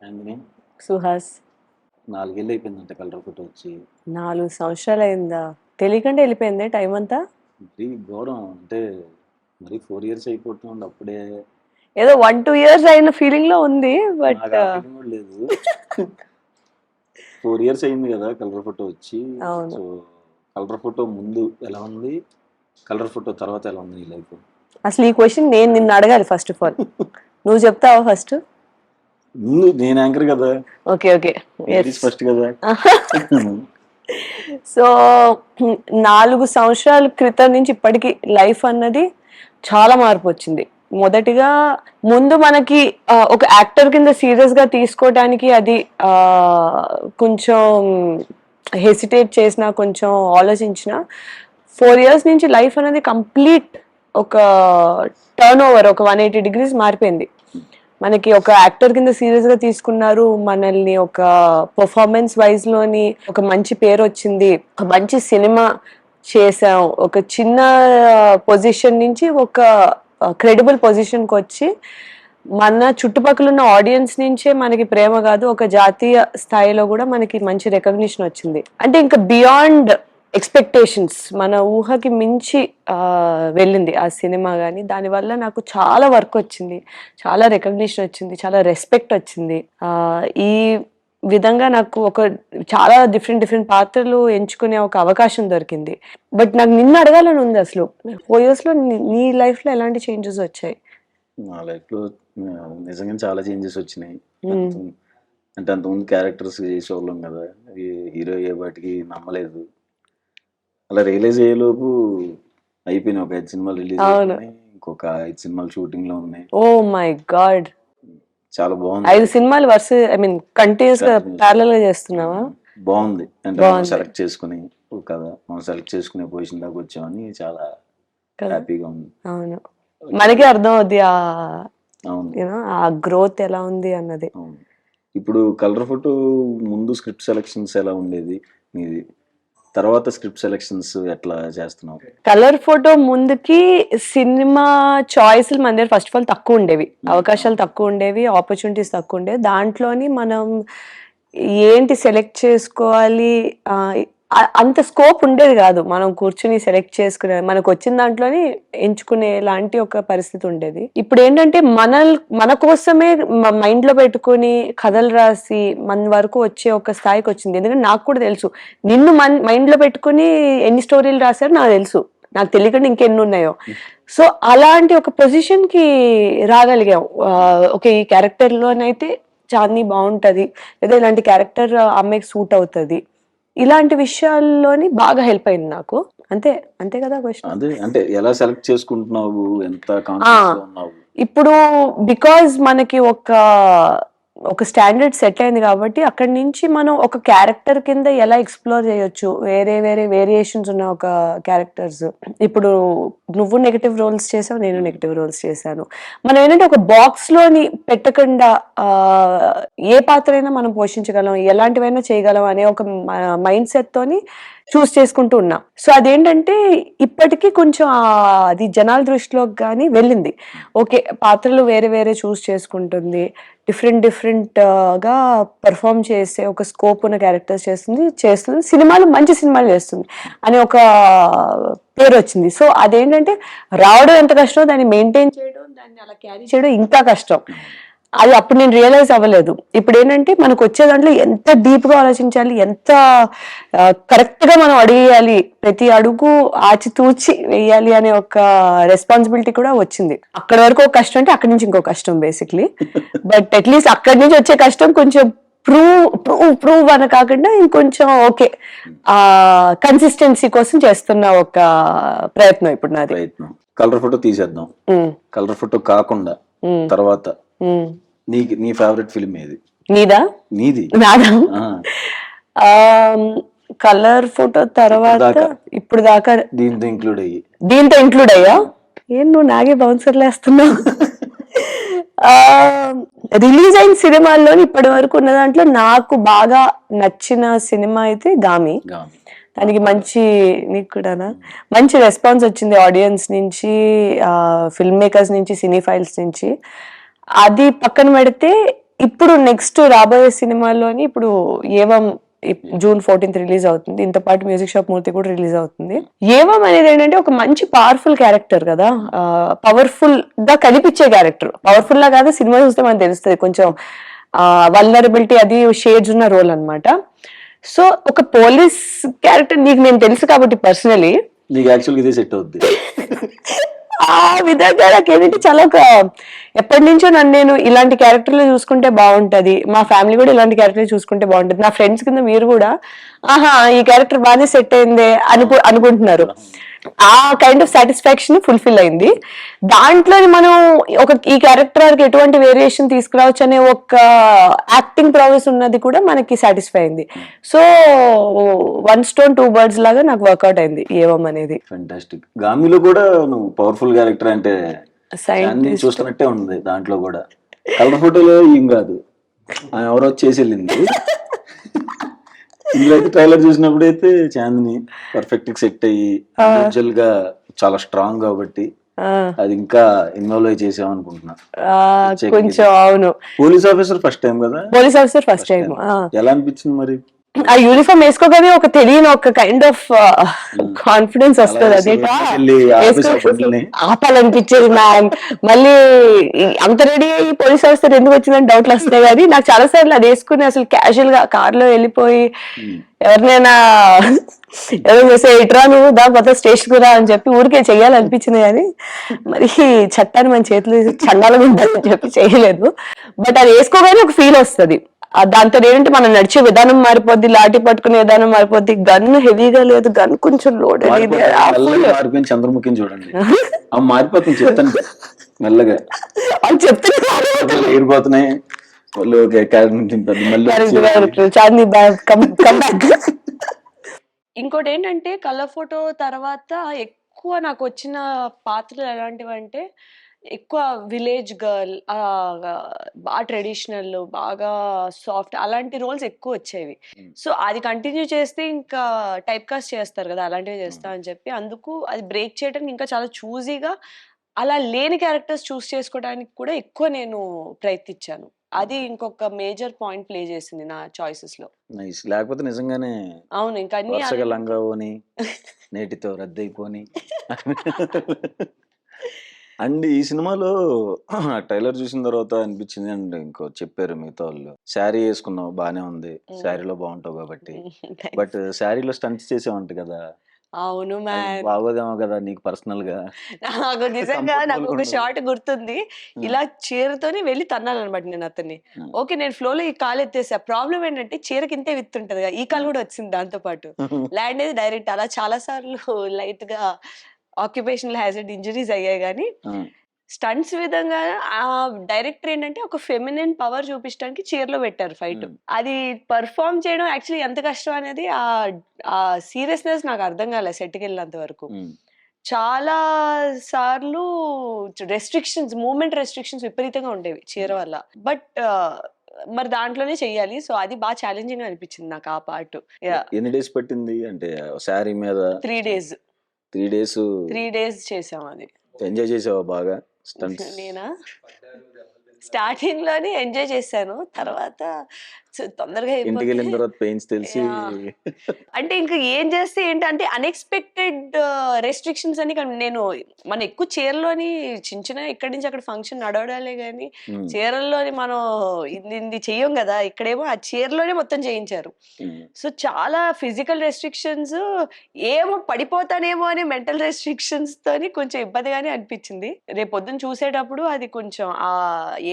ఆంజనేయ సుహాస్ 4 ఏళ్ళు అయిపోయిందంట colour photo వచ్చి. 4 సంవత్సరాలు అయిందా? తెలియకుండా వెళ్ళిపోయింది టైం అంతా. మరీ ఘోరం అంటే మరి 4 ఇయర్స్ అయిపోతుంది అప్పుడే. ఏదో 1-2 ఇయర్స్ అయిన ఫీలింగ్ లో ఉంది. బట్ నాకు ఆ ఫీలింగ్ కూడా లేదు. 4 ఇయర్స్ అయింది కదా కలర్ ఫోటో వచ్చి. అవును. సో కలర్ ఫోటో ముందు ఎలా ఉంది, కలర్ ఫోటో తర్వాత ఎలా ఉంది నీ లైఫ్? అసలు ఈ క్వశ్చన్ నేను నిన్ను అడగాలి ఫస్ట్ ఆఫ్ ఆల్. నువ్వు చెప్తావా ఫస్ట్? ముందు నేను యాంకర్ కదా, ఓకే ఓకే. ఫస్ట్ కదా. సో 4 సంవత్సరాల క్రితం నుంచి ఇప్పటికి లైఫ్ అన్నది చాలా మార్పు వచ్చింది. మొదటిగా ముందు మనకి ఒక యాక్టర్ కింద సీరియస్ గా తీసుకోవడానికి అది కొంచెం హెసిటేట్ చేసిన, కొంచెం ఆలోచించిన. 4 ఇయర్స్ నుంచి లైఫ్ అనేది కంప్లీట్ ఒక టర్న్ ఓవర్, ఒక 180 degrees మారిపోయింది. మనకి ఒక యాక్టర్ కింద సీరియస్ గా తీసుకున్నారు మనల్ని, ఒక పర్ఫార్మెన్స్ వైజ్ లోని ఒక మంచి పేరు వచ్చింది, ఒక మంచి సినిమా చేసాం, ఒక చిన్న పొజిషన్ నుంచి ఒక క్రెడిబుల్ పొజిషన్ కి వచ్చి మన చుట్టుపక్కల ఉన్న ఆడియన్స్ నుంచే మనకి ప్రేమ కాదు, ఒక జాతీయ స్థాయిలో కూడా మనకి మంచి రికగ్నిషన్ వచ్చింది. అంటే ఇంకా బియాండ్ ఎక్స్పెక్టేషన్స్, మన ఊహకి మించి వెళ్ళింది ఆ సినిమా. కానీ దానివల్ల నాకు చాలా వర్క్ వచ్చింది, చాలా రికగ్నిషన్ వచ్చింది, చాలా రెస్పెక్ట్ వచ్చింది. ఈ విధంగా నాకు ఒక చాలా డిఫరెంట్ పాత్రలు ఎంచుకునే ఒక అవకాశం దొరికింది. బట్ నాకు నిన్ను అడగాలని ఉంది, అసలు 4 years లో నీ లైఫ్ లో ఎలాంటి చేంజెస్ వచ్చాయి? నా లైఫ్ లో నిజంగా చాలా చేంజెస్ వచ్చినాయి. అంటే అంతకుముందు క్యారెక్టర్స్ చేసేవాళ్ళం కదా, హీరో అయ్యే వాటికి నమ్మలేదు. అలా రియలైజ్ అయ్యేలోపు అయిపోయినాయి. ఒక 5 సినిమాలు రిలీజ్ అయిపోయినాయి, ఇంకొక 5 సినిమాలు షూటింగ్ లో ఉన్నాయి. ఓ మై గాడ్, చాలా బాగుంది. 5 సినిమాలు వరుస కంటిన్యూస్ గా ప్యారలల్ గా చేస్తున్నావా? బాగుంది. అంటే మనం సెలెక్ట్ చేసుకుని కదా, మనం సెలెక్ట్ చేసుకునే పొజిషన్ దాకా వచ్చామని చాలా హ్యాపీగా ఉంది. అవును, మనకి అర్థం అవుద్ది ఆ గ్రోత్ ఎలా ఉంది అన్నది. ఇప్పుడు కలర్ ఫోటో ముందు స్క్రిప్ట్ సెలెక్షన్స్ ఎలా ఉండేది మీది, తర్వాత స్క్రిప్ట్ సెలెక్షన్స్ ఎట్లా చేస్తున్నావు? కలర్ ఫోటో ముందుకి సినిమా చాయిస్లు మన దగ్గర ఫస్ట్ ఆఫ్ ఆల్ తక్కువ ఉండేవి, అవకాశాలు తక్కువ ఉండేవి, ఆపర్చునిటీస్ తక్కువ ఉండేవి. దాంట్లోని మనం ఏంటి సెలెక్ట్ చేసుకోవాలి అంత స్కోప్ ఉండేది కాదు. మనం కూర్చుని సెలెక్ట్ చేసుకునే, మనకు వచ్చిన దాంట్లోని ఎంచుకునే లాంటి ఒక పరిస్థితి ఉండేది. ఇప్పుడు ఏంటంటే మన కోసమే మైండ్ లో పెట్టుకుని కథలు రాసి మన వరకు వచ్చే ఒక స్థాయికి వచ్చింది. ఎందుకంటే నాకు కూడా తెలుసు, నిన్ను మైండ్ లో పెట్టుకుని ఎన్ని స్టోరీలు రాశారో నాకు తెలుసు, నాకు తెలియకుండా ఇంకెన్ని ఉన్నాయో. సో అలాంటి ఒక పొజిషన్ కి రాగలిగాం. ఓకే, ఈ క్యారెక్టర్ లోనైతే చాందిని బాగుంటది, లేదా ఇలాంటి క్యారెక్టర్ అమ్మాయికి సూట్ అవుతుంది, ఇలాంటి విషయాల్లోని బాగా హెల్ప్ అయింది నాకు. అంతే కదా క్వశ్చన్? అదే, అంటే ఎలా సెలెక్ట్ చేసుకుంటున్నావు, ఎంత కాన్ఫిడెన్స్ లో ఉన్నావు? ఇప్పుడు బికాజ్ మనకి ఒక స్టాండర్డ్ సెట్ అయింది కాబట్టి అక్కడి నుంచి మనం ఒక క్యారెక్టర్ కింద ఎలా ఎక్స్ప్లోర్ చేయొచ్చు, వేరే వేరియేషన్స్ ఉన్న ఒక క్యారెక్టర్స్. ఇప్పుడు నువ్వు నెగటివ్ రోల్స్ చేసావు, నేను నెగటివ్ రోల్స్ చేశాను. మనం ఏంటంటే ఒక బాక్స్ లోని పెట్టకుండా ఏ పాత్ర అయినా మనం పోషించగలం, ఎలాంటివైనా చేయగలం అనే ఒక మైండ్ సెట్ తోని చూస్ చేసుకుంటూ ఉన్నాం. సో అదేంటంటే ఇప్పటికీ కొంచెం అది జనాల దృష్టిలోకి కానీ వెళ్ళింది. ఓకే, పాత్రలు వేరే చూస్ చేసుకుంటుంది, డిఫరెంట్ గా పర్ఫామ్ చేసే ఒక స్కోప్ ఉన్న క్యారెక్టర్స్ చేస్తుంది, సినిమాలు మంచి సినిమాలు చేస్తుంది అని ఒక పేరు వచ్చింది. సో అదేంటంటే రావడం ఎంత కష్టం, దాన్ని మెయింటైన్ చేయడం, దాన్ని అలా క్యారీ చేయడం ఇంకా కష్టం. అది అప్పుడు నేను రియలైజ్ అవ్వలేదు. ఇప్పుడు ఏంటంటే మనకు వచ్చే దాంట్లో ఎంత డీప్ గా ఆలోచించాలి, ఎంత కరెక్ట్ గా మనం అడిగేయాలి, ప్రతి అడుగు ఆచితూచి వేయాలి అనే ఒక రెస్పాన్సిబిలిటీ కూడా వచ్చింది. అక్కడ వరకు ఒక కష్టం అంటే అక్కడి నుంచి ఇంకో కష్టం బేసిక్లీ. బట్ అట్లీస్ట్ అక్కడి నుంచి వచ్చే కష్టం కొంచెం ప్రూవ్ అని కాకుండా ఇంకొంచెం ఓకే కన్సిస్టెన్సీ కోసం చేస్తున్న ఒక ప్రయత్నం ఇప్పుడు నాది. కలర్ ఫోటో తీసేద్దాం. కలర్ ఫోటో కాకుండా తర్వాత నీ ఫేవరెట్ ఫిల్మ్ ఏది? నీది? నాదా? కలర్ ఫోటో తర్వాత ఇప్పుడు దాకా దీంతో ఇంక్లూడ్ అయ్యా? ఏం నువ్వు నాగే బౌన్సర్లు వేస్తున్నావు? రిలీజ్ అయిన సినిమాల్లోని ఇప్పటి వరకు ఉన్న దాంట్లో నాకు బాగా నచ్చిన సినిమా అయితే గామి. దానికి నీకు కూడానా మంచి రెస్పాన్స్ వచ్చింది ఆడియన్స్ నుంచి, ఫిల్మ్ మేకర్స్ నుంచి, సినీ ఫైల్స్ నుంచి. అది పక్కన పెడితే ఇప్పుడు నెక్స్ట్ రాబోయే సినిమాలోని ఇప్పుడు ఏవం జూన్ 14th రిలీజ్ అవుతుంది. ఇంత పాటు మ్యూజిక్ షాప్ మూర్తి కూడా రిలీజ్ అవుతుంది. ఏవం అనేది ఏంటంటే ఒక మంచి పవర్ఫుల్ క్యారెక్టర్ కదా, పవర్ఫుల్ గా కనిపించే క్యారెక్టర్. పవర్ఫుల్ లా కాదు, సినిమా చూస్తే మనకు తెలుస్తుంది కొంచెం వల్నరబిలిటీ అది షేడ్స్ ఉన్న రోల్ అన్నమాట. సో ఒక పోలీస్ క్యారెక్టర్ నీకు నేను తెలుసు కాబట్టి పర్సనలీ నీకు యాక్చువల్గా ఇదే సెట్ అవుద్ది. ఆ విధంగా నాకు ఏంటంటే చాలా ఒక ఎప్పటి నుంచో నేను ఇలాంటి క్యారెక్టర్లు చూసుకుంటే బాగుంటది, మా ఫ్యామిలీ కూడా ఇలాంటి క్యారెక్టర్లు చూసుకుంటే బాగుంటది, నా ఫ్రెండ్స్ కింద మీరు కూడా ఆహా ఈ క్యారెక్టర్ బాగానే సెట్ అయిందే అనుకుంటున్నారు. ఆ కైండ్ ఆఫ్ సాటిస్ఫాక్షన్ ఫుల్ఫిల్ అయింది. దాంట్లో మనం ఈ క్యారెక్టర్ ఎటువంటి వేరియేషన్ తీసుకురావచ్చు అనే ఒక యాక్టింగ్ ప్రాసెస్ ఉన్నది కూడా మనకి సాటిస్ఫై అయింది. సో 1 stone 2 birds లాగా నాకు వర్కౌట్ అయింది ఏవం అనేది. ఫెంటాస్టిక్. గామిలో కూడా నువ్వు పవర్ఫుల్ క్యారెక్టర్ అంటే చాందిని చూస్తున్నట్టే ఉంది. దాంట్లో కూడా కలర్ ఫోటోలో ఏం కాదు, ఆమె ఎవరో చేసి వెళ్ళింది. ఇందులో అయితే ట్రైలర్ చూసినప్పుడు అయితే చాందిని పర్ఫెక్ట్ సెట్ అయ్యి ఇండివిజువల్ గా చాలా స్ట్రాంగ్ కాబట్టి అది ఇంకా ఇన్వాల్వ్ అయి చేసాం అనుకుంటున్నా. కొంచెం అవును. పోలీస్ ఆఫీసర్ ఫస్ట్ టైం కదా? Police officer first time. ఎలా అనిపించింది మరి? ఆ యూనిఫామ్ వేసుకోగానే ఒక తెలియని ఒక కైండ్ ఆఫ్ కాన్ఫిడెన్స్ వస్తుంది. అదేటా ఆపాలనిపించేది మ్యామ్. మళ్ళీ అంత రెడీ అయ్యి పోలీస్ ఆఫీసర్ ఎందుకు వచ్చిందని డౌట్లు వస్తాయి. కానీ నాకు చాలా సార్లు అది వేసుకుని అసలు క్యాజువల్ గా కార్ లో వెళ్ళిపోయి ఎవరినైనా ఎవరు చేసే ఇట్రా నువ్వు దా మొత్తం స్టేషన్ రా అని చెప్పి ఊరికే చెయ్యాలనిపించింది. కానీ మరి చట్టాన్ని మన చేతులు చండాలుగా ఉంటుందని చెప్పి చేయలేదు. బట్ అది వేసుకోగానే ఒక ఫీల్ వస్తుంది. దాంతో ఏంటంటే మనం నడిచే విధానం మారిపోద్ది, లాఠీ పట్టుకునే విధానం మారిపోద్ది. గన్ హెవీగా లేదు, గన్ కొంచెం లోడ్ మారిపోయింది. చంద్రముఖిని చూడండి మారిపోతుంది, చెప్తాను మెల్లగా అని చెప్తున్నా ఎగిరిపోతున్నాయి. ఇంకోటి ఏంటంటే కలర్ ఫోటో తర్వాత ఎక్కువ నాకు వచ్చిన పాత్రలు ఎలాంటివి అంటే ఎక్కువ విలేజ్ గర్ల్, బాగా ట్రెడిషనల్, బాగా సాఫ్ట్ అలాంటి రోల్స్ ఎక్కువ వచ్చేవి. సో అది కంటిన్యూ చేస్తే ఇంకా టైప్ కాస్ట్ చేస్తారు కదా, అలాంటివి చేస్తా అని చెప్పి అందుకు అది బ్రేక్ చేయడానికి ఇంకా చాలా చూజీగా అలా లేని క్యారెక్టర్స్ చూస్ చేసుకోవడానికి కూడా ఎక్కువ నేను ప్రయత్నించాను. అది ఇంకొక మేజర్ పాయింట్ ప్లే చేసింది నా చాయిసెస్ లో. నైస్. లేకపోతే నిజంగానే అవును ఇంకా వరుసగా లంగా ఓని నేటితో రద్దయిపోని. అండ్ ఈ సినిమాలో ట్రైలర్ చూసిన తర్వాత అనిపించింది, అండ్ ఇంకో చెప్పారు మిగతా వాళ్ళు, శారీ వేసుకున్నావు బానే ఉంది, శారీలో బాగుంటావు కాబట్టి, బట్ శారీలో స్టంట్స్ చేసేవంట కదా. అవును మ్యామ్, బాగోదేమో కదా నీకు పర్సనల్ గా? నాకు నిజంగా నాకు ఒక షార్ట్ గుర్తుంది. ఇలా చీరతోనే వెళ్ళి తన్నాలన్నమాట నేను అతన్ని. ఓకే నేను ఫ్లోలో ఈ కాలు ఎత్తేసా. ప్రాబ్లం ఏంటంటే చీరకి ఇంతే విత్ ఉంటది కదా, ఈ కాలు కూడా వచ్చింది దాంతో పాటు. ల్యాండ్ అనేది డైరెక్ట్. అలా చాలా సార్లు లైట్ గా ఆక్యుపేషనల్ హ్యాజర్డ్ ఇంజరీస్ అయ్యాయి. కానీ స్టంట్స్ విధంగా ఆ డైరెక్టర్ ఏంటంటే ఒక ఫెమినిన్ పవర్ చూపించడానికి చీరలో పెట్టారు ఫైట్. అది పర్ఫార్మ్ చేయడం యాక్చువల్లీ ఎంత కష్టం అనేది ఆ సీరియస్నెస్ నాకు అర్థం కాలేదు సెట్కి వెళ్ళినంత వరకు. చాలా సార్లు రెస్ట్రిక్షన్స్, మూమెంట్ రెస్ట్రిక్షన్స్ విపరీతంగా ఉండేవి చీర వల్ల. బట్ మరి దాంట్లోనే చెయ్యాలి. సో అది బాగా ఛాలెంజింగ్ అనిపించింది నాకు ఆ పార్ట్. ఎన్ని డేస్ పట్టింది అంటే శారీ మీద? 3 days. 3 days చేసాం. అది ఎంజాయ్ చేసావా బాగా స్టంట్స్? నేనా స్టార్టింగ్ లోనే ఎంజాయ్ చేశాను, తర్వాత తొందరగా ఇంటికి వెళ్ళిన తర్వాత పెయిన్స్ తెలిసి అంటే ఇంకా ఏం చేస్తే ఏంటంటే అన్ఎక్స్పెక్టెడ్ రెస్ట్రిక్షన్స్ అని. నేను మన ఎక్కువ చీరలోని చిన్న ఇక్కడి నుంచి అక్కడ ఫంక్షన్ నడవడాలే గానీ చీరల్లోని మనం ఇది చెయ్యం కదా. ఇక్కడేమో ఆ చీరలోనే మొత్తం చేయించారు. సో చాలా ఫిజికల్ రెస్ట్రిక్షన్స్, ఏమో పడిపోతానేమో అని మెంటల్ రెస్ట్రిక్షన్స్ తోని కొంచెం ఇబ్బందిగానే అనిపించింది. రేపు పొద్దున్న చూసేటప్పుడు అది కొంచెం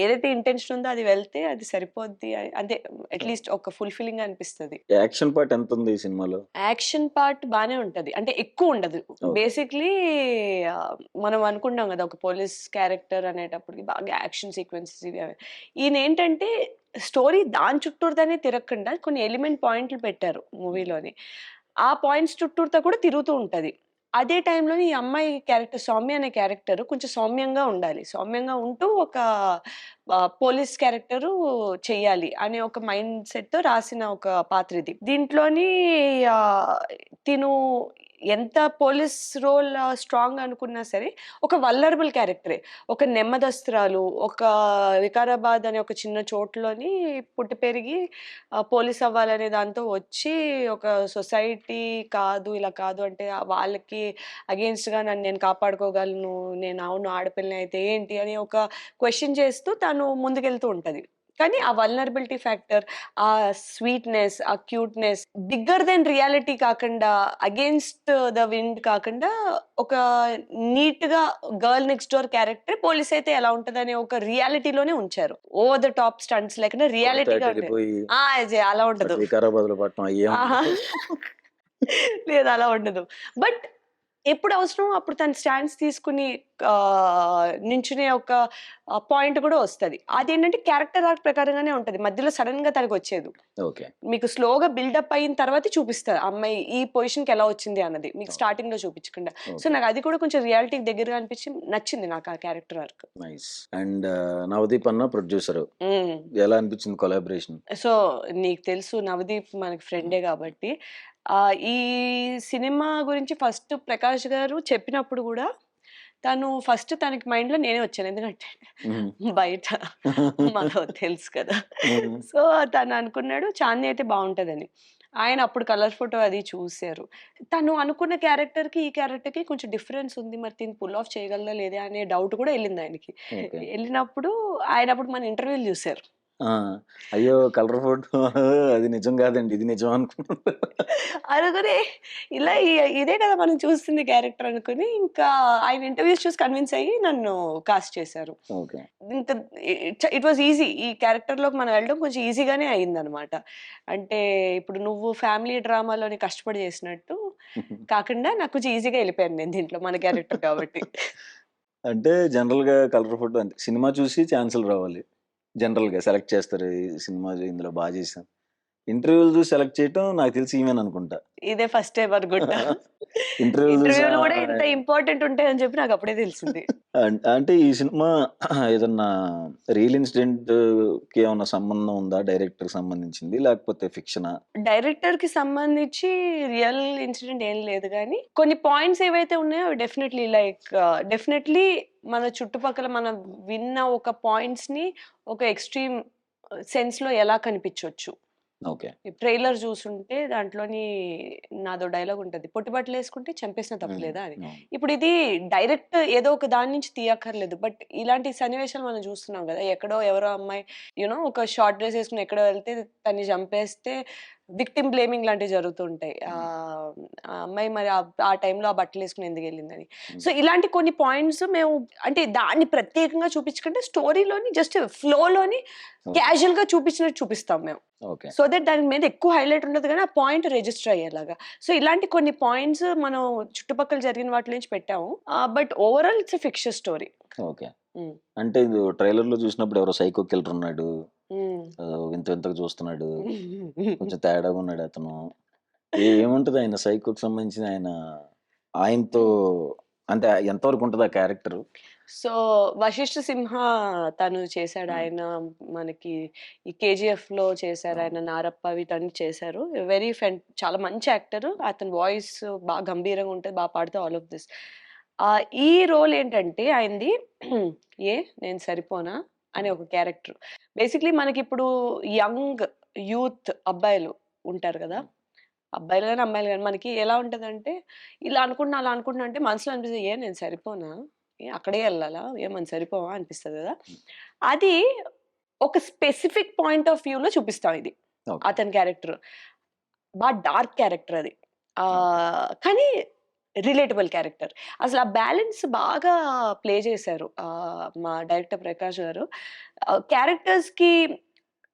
ఏదైతే ఇంటెన్షన్ ఉందో అది వెళ్తే అది సరిపోద్ది, అంటే అట్లీస్ట్ ఒక ఫుల్ఫిల్లింగ్ అనిపిస్తుంది. యాక్షన్ పార్ట్ ఎంత ఉంది ఈ సినిమాలో? యాక్షన్ పార్ట్ బానే ఉంటది, అంటే ఎక్కువ ఉండదు. బేసిక్లీ మనం అనుకుంటాం కదా ఒక పోలీస్ క్యారెక్టర్ అనేటప్పటికి బాగా యాక్షన్ సీక్వెన్సెస్ ఇవి. ఈయన ఏంటంటే స్టోరీ దాని చుట్టూరుతోనే తిరగకుండా కొన్ని ఎలిమెంట్ పాయింట్లు పెట్టారు మూవీలోని. ఆ పాయింట్స్ చుట్టూరుతో కూడా తిరుగుతూ ఉంటది. అదే టైంలో ఈ అమ్మాయి క్యారెక్టర్ సౌమ్య అనే క్యారెక్టర్ కొంచెం సౌమ్యంగా ఉండాలి, సౌమ్యంగా ఉంటూ ఒక పోలీస్ క్యారెక్టర్ చెయ్యాలి అనే ఒక మైండ్ సెట్ తో రాసిన ఒక పాత్ర ఇది. దీంట్లోని తిను ఎంత పోలీస్ రోల్ స్ట్రాంగ్ అనుకున్నా సరే ఒక వల్నరబుల్ క్యారెక్టరే. ఒక నెమ్మదస్తురాలు, ఒక వికారాబాద్ అనే ఒక చిన్న చోటులోని పుట్టి పెరిగి పోలీస్ అవ్వాలనే దాంతో వచ్చి ఒక సొసైటీ కాదు, ఇలా కాదు అంటే వాళ్ళకి అగెయిన్స్ట్‌గా నన్ను నేను కాపాడుకోగలను, నేను అవును ఆడపిల్లని అయితే ఏంటి అని ఒక క్వెషన్ చేస్తూ తను ముందుకెళ్తూ ఉంటది. కానీ ఆ వల్నరబిలిటీ ఫ్యాక్టర్, ఆ స్వీట్‌నెస్, ఆ క్యూట్‌నెస్ బిగ్గర్ దెన్ రియాలిటీ కాకుండా, అగెయిన్స్ట్ ద విండ్ కాకుండా ఒక నీట్‌గా girl next door character police అయితే ఎలా ఉంటదనే ఒక రియాలిటీలోనే ఉంచారు. ఓవర్ ద టాప్ స్టంట్స్ లేకుండా కొడితే అటు రియాలిటీగా ఉంటది. వెళ్ళిపోయి అలా అటు ఉండదు. వికారాబాద్లో పట్టణం అయ్యేం ఆహా! ఉండవు. లేదు అలా ఉండదు. బట్ ఎప్పుడు అవసరమో అప్పుడు తను స్టాండ్స్ తీసుకొని నించునే ఒక పాయింట్ కూడా వస్తది. అదేంటంటే క్యారెక్టర్ ఆర్క్ ప్రకారంగానే ఉంటది. మధ్యలో సడెన్‌గా తనకొచ్చేదు. ఓకే. మీకు స్లోగా బిల్డప్ అయిన తర్వాతే చూపిస్తారు. ఆ అమ్మాయి ఈ పొజిషన్‌కి ఎలా వచ్చింది అన్నది. మీకు ఓకే. స్టార్టింగ్‌లో చూపించకుండా. So, okay. నాకు అది కూడా కొంచెం రియాలిటీకి దగ్గరగా అనిపించి నచ్చింది నాకు ఆ character arc. Nice. And Navdeep అన్న ప్రొడ్యూసరు. హ్మ్. ఎలా అనిపించింది కొలాబరేషన్? సో, నీకు తెలుసు నవదీప్ మనకి ఫ్రెండే గాబట్టి, ఈ సినిమా గురించి ఫస్ట్ ప్రకాష్ గారు చెప్పినప్పుడు గూడా, తను ఫస్ట్ తనకి మైండ్‌లో నేనే వచ్చాను. ఎందుకంటే హ్మ్. బయట మనకు తెలుసు కదా! హ్మ్. సో, తను అనుకున్నాడు చాందిని అయితే బావుంటదని. ఆయన అప్పుడు కలర్ ఫోటో అది చూసారు. తను అనుకున్న క్యారెక్టర్‌కి, ఈ క్యారెక్టర్‌కి కొంచెం డిఫరెన్స్ ఉంది. మరి దీన్ని పుల్ ఆఫ్ చేయగలదా లేదా అనే డౌట్ కూడా ఎళ్ళింది ఆయనకి. ఓకే. ఎళ్ళినప్పుడు ఆయన అప్పుడు మన ఇంటర్వ్యూలు చూసారు. ఆ! అయ్యో! కలర్ ఫోటో అది నిజం కాదండి. ఇది నిజం అనుకున్నాను. అనుకుని ఇలా ఇదే కదా మనం చూస్తుంది క్యారెక్టర్ అనుకుని ఇంకా ఆయన ఇంటర్వ్యూస్ చూసి కన్విన్స్ అయ్యి నన్ను కాస్ట్ చేశారు. ఓకే. ఇంకా ఇట్ వాస్ ఈజీ. ఈ క్యారెక్టర్‌లోకి మనం వెళ్ళడం కొంచెం ఈజీగానే అయిందనమాట. అంటే ఇప్పుడు నువ్వు ఫ్యామిలీ డ్రామాలోని కష్టపడి చేసినట్టు కాకుండా నాకు కొంచెం ఈజీగా ఎళ్ళిపోయాను నేను దీంట్లో మన క్యారెక్టర్ కాబట్టి. అంటే జనరల్‌గా కలర్ ఫోటో అంతే. సినిమా చూసి ఛాన్సులు రావాలి. జనరల్‌గా సెలెక్ట్ చేస్తారు. ఈ సినిమా ఇందులో బా చేశాం. ఇంటర్వ్యూలు చూసి సెలెక్ట్ చేయటం నాకు తెలిసి ఈమెను అనుకుంటా. ఇదే ఫస్ట్ టైమ్ అనుకుంటా. ఇంటర్వ్యూలు చూసి ఇంటర్వ్యూలు కూడా ఇంత ఇంపార్టెంట్ ఉంటాయని చెప్పి నాకు అప్పుడే తెలిసింది. అంటే ఈ సినిమా ఏదన్నా రియల్ ఇన్సిడెంట్‌కి ఏమన్నా సంబంధం ఉందా? డైరెక్టర్‌కి సంబంధించింది లేకపోతే ఫిక్షనా? డైరెక్టర్‌కి సంబంధించి రియల్ ఇన్సిడెంట్ ఏం లేదు గానీ, కొన్ని పాయింట్స్ ఏవైతే ఉన్నాయో అవి డెఫినెట్‌లీ మన చుట్టుపక్కల మనం విన్న ఒక పాయింట్స్‌ని ఒక ఎక్స్‌ట్రీమ్ సెన్స్‌లో ఎలా కనిపించొచ్చు. ఓకే. ఈ ట్రైలర్ చూసుంటే దాంట్లోని నాదో డైలాగ్ ఉంటది. "పొట్టి బట్టలేసుకుంటే చంపేసినా హ్మ్. తప్పులేదా" అని. అవును. ఇప్పుడు ఇది డైరెక్ట్ ఏదో ఒక దాని నుంచి తీయక్కర్లేదు. బట్ ఇలాంటి సన్నివేశాలు మనం చూస్తున్నాం గదా! ఎక్కడో ఎవరో అమ్మాయి ఒక షార్ట్ డ్రెస్ ఏసుకొని ఎక్కడో వెళ్తే తన్ని చంపేస్తే విక్టిమ్ బ్లేమింగ్ లాంటివి జరుగుతూ ఉంటాయి. హ్మ్. ఆ అమ్మాయి మరి ఆ టైంలో ఆ బట్టలేసుకొని ఎందుకెళ్ళిందని. హ్మ్. సో, ఇలాంటి కొన్ని పాయింట్స్ మేము అంటే దాన్ని ప్రత్యేకంగా చూపించకుండా స్టోరీలోని జస్ట్ ఫ్లోలోని ఓకే. క్యాజుయల్‌గా చూపించినట్టు చూపిస్తాం మేము. ఓకే. సో దట్ దాని మీద ఎక్కువ హైలైట్ ఉండదు గానీ, ఆ పాయింట్ రిజిస్టర్ అయ్యేలాగా. సో, ఇలాంటి కొన్ని పాయింట్స్ మనం చుట్టుపక్కల జరిగిన వాటి నుంచి పెట్టాము. But overall it's a fiction story. Okay. హ్మ్. అంటే ఇది ట్రైలర్‌లో చూసినప్పుడు ఎవరో సైకో కిల్లర్ ఉన్నాడు. హ్మ్. వింత వింతగా చూస్తున్నాడు. కొంచెం తేడాగా ఉన్నాడు అతను. ఏముంటది ఆయన సైకోకి సంబంధించిన ఆయనతో అంటే ఎంతవరకు ఉంటది ఆ క్యారెక్టరు? సో, 'వశిష్ఠ సింహ' తను చేశాడు. హ్మ్. ఆయన మనకి ఈ 'కేజీఎఫ్‌లో' చేశారు. అవును. ఆయన 'నారప్ప' వీటన్ని చేశారు. చాలా మంచి యాక్టరు. అతని వాయిస్ బాగా గంభీరంగా ఉంటది. పాడితే ఆల్ ఆఫ్ దిస్. ఈ రోల్ ఏంటంటే ఆయనది ఏ నేను సరిపోనా అనే హ్మ్. ఒక క్యారెక్టర్. బేసిక్‌లీ మనకిప్పుడు యంగ్ యూత్ అబ్బాయిలు ఉంటారు గదా! హ్మ్. అబ్బాయిలు గాని, అమ్మాయిలు గాని మనకి ఎలా ఉంటదంటే, ఇలా అనుకుంటున్నా, అలా అనుకుంటున్నా అంటే మనసులో అనిపిస్తది. నేను సరిపోనా? అక్కడే ఎళ్ళాలా? మనం సరిపోమా? అనిపిస్తది గదా! హ్మ్. అది ఒక స్పెసిఫిక్ పాయింట్ ఆఫ్ వ్యూలో చూపిస్తాం ఇది. ఓకే. అతని క్యారెక్టర్. డార్క్ క్యారెక్టర్ అది. ఓకే. కానీ రిలేటబుల్ క్యారెక్టర్. అసలు ఆ బ్యాలెన్స్ బాగా ప్లే చేశారు. మా డైరెక్టర్ ప్రకాష్ గారు. క్యారెక్టర్స్‌కి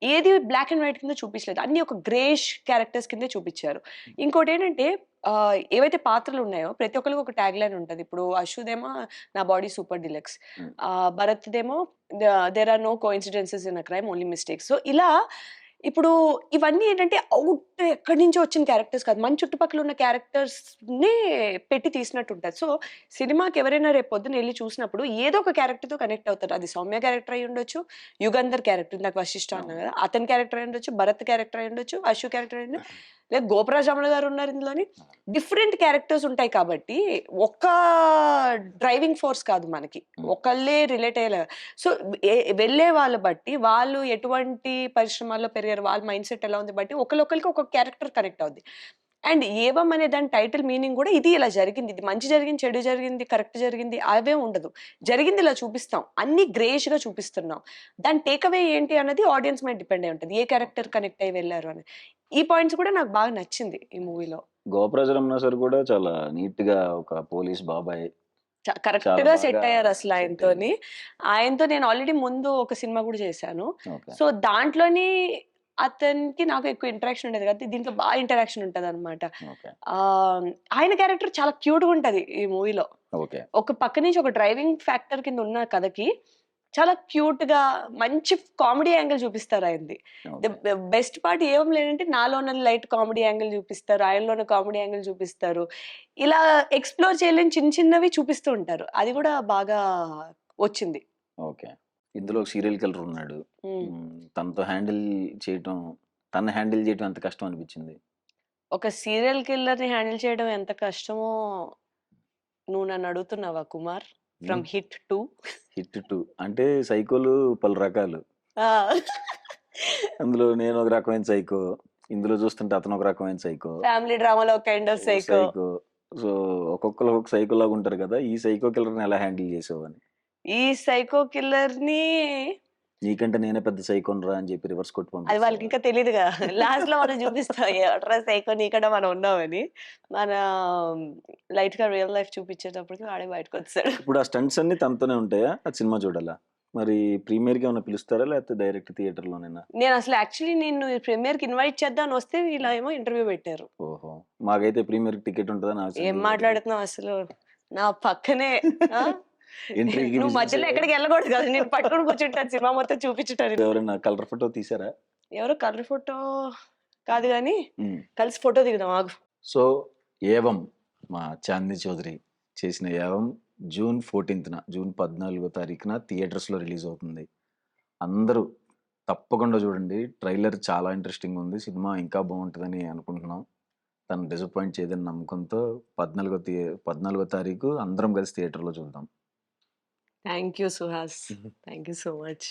ఏది బ్లాక్ అండ్ వైట్ కింద చూపించలేదు. అన్నీ ఒక గ్రేష్ క్యారెక్టర్స్ కిందే చూపించారు. ఇంకోటేంటంటే ఏవైతే పాత్రలున్నాయో ప్రతి ఒక్కళ్ళకి ఒక ట్యాగ్‌లైన్ ఉంటది. ఇప్పుడు అశ్వుదేమో నా బాడీ సూపర్ డీలక్స్. హ్మ్. భరత్‌దేమో there are no coincidences in a crime only mistakes. So, ఇలా ఇప్పుడు ఇవన్నీ ఏంటంటే ఎక్కడి నుంచో వచ్చిన క్యారెక్టర్స్ కాదు, మన చుట్టుపక్కల ఉన్న క్యారెక్టర్స్ నే పెట్టి తీసినట్టు ఉంటుంది. సో సినిమాకి ఎవరైనా రేపు పొద్దున వెళ్ళి చూసినప్పుడు ఏదో ఒక క్యారెక్టర్ తో కనెక్ట్ అవుతారు. అది సౌమ్య క్యారెక్టర్ అయి ఉండొచ్చు, యుగంధర్ క్యారెక్టర్ నాకు వశిష్ఠ అన్నా కదా, అతని క్యారెక్టర్ అయి ఉండొచ్చు, భరత్ క్యారెక్టర్ అయి ఉండొచ్చు, అశు క్యారెక్టర్ అయి ఉండొచ్చు, లేదా గోపరాజముల గారు ఉన్నారు ఇందులోని. డిఫరెంట్ క్యారెక్టర్స్ ఉంటాయి కాబట్టి ఒక్క డ్రైవింగ్ ఫోర్స్ కాదు మనకి, ఒకళ్ళే రిలేట్ అయ్యేలా. సో వెళ్ళే వాళ్ళ బట్టి వాళ్ళు ఎటువంటి పరిశ్రమాల్లో పెరిగారు, వాళ్ళ మైండ్ సెట్ ఎలా ఉంది బట్టి ఒకరికి ఒక క్యారెక్టర్ కనెక్ట్ అవుద్ది. అండ్ ఏవం అనే దాని టైటిల్ మీనింగ్ కూడా ఇది ఇలా జరిగింది, ఇది మంచి జరిగింది, చెడు జరిగింది, కరెక్ట్ జరిగింది అవే ఉండదు. జరిగింది ఇలా చూపిస్తాం, అన్ని గ్రేష్ గా చూపిస్తున్నాం. దాని టేక్అవే ఏంటి అన్నది ఆడియన్స్ మీద డిపెండ్ అయి ఉంటుంది, ఏ క్యారెక్టర్ కనెక్ట్ అయ్యి వెళ్ళారు అని. ఈ పాయింట్స్ కూడా నాకు బాగా నచ్చింది ఈ మూవీలో. గోపరాజరమణ సార్ కూడా చాలా నీట్ గా ఒక పోలీస్ బాబాయ్ కరెక్ట్ చాలా గా బాగా సెట్ అయ్యారు అసలు set ఆయనతోని. ఆయనతో నేను ఆల్రెడీ ముందు ఒక సినిమా కూడా చేశాను. ఓకే సో దాంట్లోని అతనికి నాకు ఎక్కువ ఇంటరాక్షన్ ఉండేది కదా, దీంట్లో బాగా ఇంటరాక్షన్ ఉంటది అనమాట. ఓకే ఆయన క్యారెక్టర్ చాలా క్యూట్ గా ఉంటది ఈ మూవీలో. ఓకే ఒక పక్క నుంచి ఒక డ్రైవింగ్ ఫ్యాక్టర్ కింద ఉన్న కథకి చాలా క్యూట్ గా మంచి కామెడీ యాంగిల్ చూపిస్తారు ఆయనది. బెస్ట్ పార్ట్ ఏం లేదంటే నాలోన లైట్ కామెడీ యాంగిల్ చూపిస్తారు, ఆయనలోన కామెడీ యాంగిల్ చూపిస్తారు. ఇలా ఎక్స్ప్లోర్ చేయలేని చిన్న చిన్నవి చూపిస్తూ ఉంటారు, అది కూడా బాగా వచ్చింది. ఓకే ఇందులో సీరియల్ కిల్లర్ ఉన్నాడు. ఉమ్. తనతో హ్యాండిల్ చేయటం, తన హ్యాండిల్ చేయటం ఎంత కష్టం అనిపించింది? ఒక సీరియల్ కిల్లర్ ని హ్యాండిల్ చేయడం ఎంత కష్టమో నువ్వు నన్ను అడుగుతున్నావా కుమార్? From hit 2. హిట్ 2 అంటే సైకోలు పలు రకాలు. అందులో నేను ఒక రకమైన సైకో, ఇందులో చూస్తుంటే అతను ఒక రకమైన సైకో, ఫ్యామిలీ డ్రామాలో కైండ్ ఆఫ్ సైకో. సో ఒక్కొక్కరు ఒక్కొక్క సైకో లాగా ఉంటారు కదా. ఈ సైకో కిల్లర్ ని ఎలా హ్యాండిల్ చేసావని? ఈ సైకో కిల్లర్ ని నీకంటే నేనే పెద్ద సైకోన్ రా అని చెప్పి రివర్స్ కొట్టి అది పంపిస్తావా? వాళ్ళకి ఇంకా తెలియదుగా, లాస్ట్ లో మనం చూపిస్తాం ఎవట్రా సైకో నీకంటే మనం ఉన్నామని. మన లైట్ గా రియల్ లైఫ్ చూపించేటప్పటికి వాడే బయటకు వచ్చాడు. ఇప్పుడు ఆ స్టంట్స్ అన్ని తనతోనే ఉంటాయా? ఆ సినిమా చూడాలా? మరి ప్రీమియర్ కి ఏమైనా పిలుస్తారా లేకపోతే డైరెక్ట్ థియేటర్ లోనేనా? నేను అసలు యాక్చువల్లీ నేను ప్రీమియర్ కి ఇన్వైట్ చేద్దాం వస్తే ఇలా ఏమో ఇంటర్వ్యూ పెట్టారు. ఓహో మాకైతే ప్రీమియర్ టికెట్ ఉంటుందా? నాకు ఏం మాట్లాడుతున్నావు అసలు, నా పక్కనే ఆ? ఎంట్రీకి నువ్వు మధ్యలో ఎక్కడికి వెళ్ళకూడదు కదా, నేను పట్టుకుని కూర్చుంటాను సినిమా మొత్తం చూపించుంటాను. ఎవరైనా కలర్ ఫోటో తీసారా? ఎవరో కలర్ ఫోటో కాదు కానీ ఉమ్. కలిసి ఫోటో దిగుదాం ఆగు. సో ఏవం మా చాందిని చౌదరి చేసిన ఏవం జూన్ 14న, జూన్ 14వ తారీఖున థియేటర్స్లో రిలీజ్ అవుతుంది. అందరూ తప్పకుండా చూడండి. ట్రైలర్ చాలా ఇంట్రెస్టింగ్ ఉంది, సినిమా ఇంకా బాగుంటుందని అనుకుంటున్నాం. తను డిసప్పాయింట్ చేయదని నమ్మకంతో 14వ తారీఖు అందరం కలిసి థియేటర్లో చూద్దాం. Thank you Suhas, thank you so much.